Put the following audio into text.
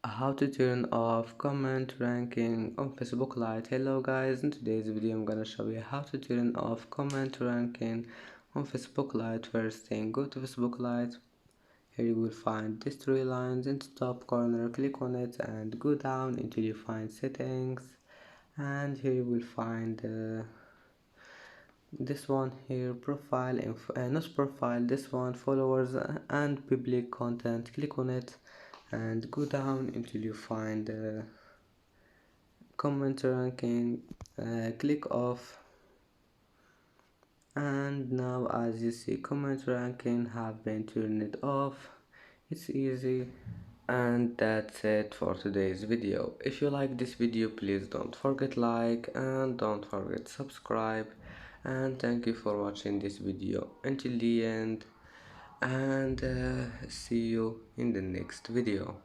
How to turn off comment ranking on Facebook Lite. Hello guys, in today's video I'm gonna show you how to turn off comment ranking on Facebook Lite. First thing, go to Facebook Lite. Here you will find these three lines in the top corner. Click on it and go down until you find settings, and here you will find this one here, profile info, not profile, this one, followers and public content. Click on it and go down until you find comment ranking. Click off, and now as you see, comment ranking have been turned off. It's easy. And that's it for today's video. If you like this video, please don't forget like and don't forget subscribe, and thank you for watching this video until the end, and see you in the next video.